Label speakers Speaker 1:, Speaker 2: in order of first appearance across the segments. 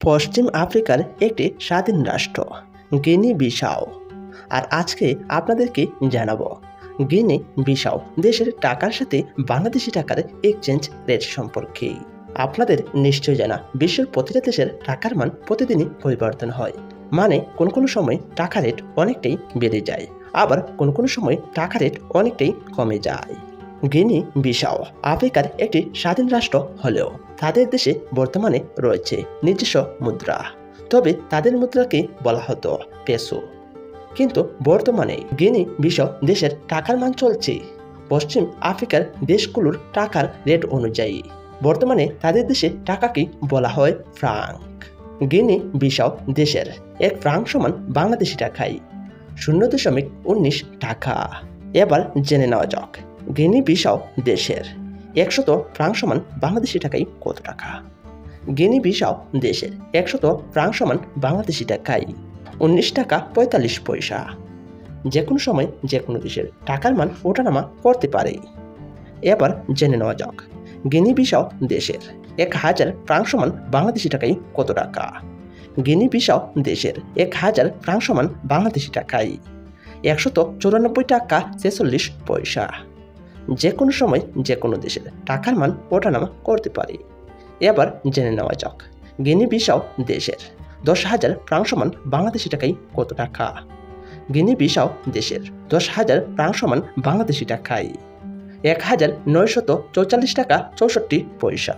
Speaker 1: পশ্চিম আফ্রিকার একটি স্বাধীন রাষ্ট্র গিনি বিসাও। আর আজকে আপনাদেরকে জানাবো গিনি বিসাও দেশের টাকার সাথে বাংলাদেশি টাকার এক্সচেঞ্জ রেট সম্পর্কে। আপনাদের নিশ্চয় জানা বিশ্বের প্রতিটা দেশের টাকার মান প্রতিদিনই পরিবর্তন হয়। মানে কোনো সময় টাকা রেট অনেকটাই বেড়ে যায়, আবার কোনো সময় টাকা রেট অনেকটাই কমে যায়। গিনি বিসাও আফ্রিকার একটি স্বাধীন রাষ্ট্র হলেও তাদের দেশে বর্তমানে রয়েছে নিজস্ব মুদ্রা, তবে তাদের মুদ্রাকে বলা হতো পেসো। কিন্তু বর্তমানে গিনি বিসাও দেশের টাকার মান চলছে পশ্চিম আফ্রিকার দেশগুলোর টাকার রেট অনুযায়ী। বর্তমানে তাদের দেশে টাকাকে বলা হয় ফ্রাঙ্ক। গিনি বিসাও দেশের এক ফ্রাঙ্ক সমান বাংলাদেশি টাকায় 0.19 টাকা। এবার জেনে নেওয়া যাক গিনি বিসাও দেশের 100 ফ্রাঙ্ক সমান বাংলাদেশি টাকায় কত টাকা। গিনি বিসাও দেশের 100 ফ্রাঙ্ক সমান বাংলাদেশি টাকায় 19 টাকা 45 পয়সা। যে কোনো সময় যে কোনো দেশের টাকার মান ওঠানামা করতে পারে। এবার জেনে নেওয়া যাক গিনি বিসাও দেশের 1000 ফ্রাঙ্ক সমান বাংলাদেশি টাকায় কত টাকা। গিনি বিসাও দেশের 1000 ফ্রাঙ্ক সমান বাংলাদেশি টাকায় 194 টাকা 46 পয়সা। যে কোনো সময় যে কোনো দেশের টাকার মান ওঠানামা করতে পারে। এবার জেনে নেওয়া যাক গিনি বিসাও দেশের 10,000 ফ্রাঙ্ক সমান বাংলাদেশি টাকায় কত টাকা। গিনি বিসাও দেশের 10,000 ফ্রাঙ্ক সমান বাংলাদেশি টাকায় 1944 টাকা 64 পয়সা।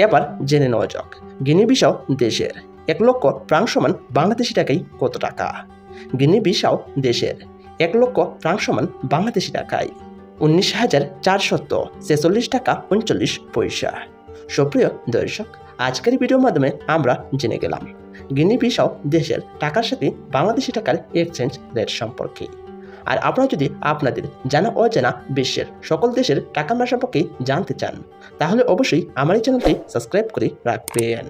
Speaker 1: এবার জেনে নেওয়া যাক গিনি বিসাও দেশের 1 লক্ষ ফ্রাঙ্ক সমান বাংলাদেশি টাকায় কত টাকা। গিনি বিসাও দেশের 1 লক্ষ ফ্রাঙ্ক সমান বাংলাদেশি টাকায় 19,446 টাকা 39 পয়সা। সুপ্রিয় দর্শক, আজকের ভিডিওর মাধ্যমে আমরা জেনে গেলাম গিনি বিসাও দেশের টাকার সাথে বাংলাদেশি টাকার এক্সচেঞ্জ রেট সম্পর্কে। আর আপনারা যদি আপনাদের জানা অজানা বিশ্বের সকল দেশের টাকার মান সম্পর্কে জানতে চান, তাহলে অবশ্যই আমার এই চ্যানেলটি সাবস্ক্রাইব করে রাখবেন।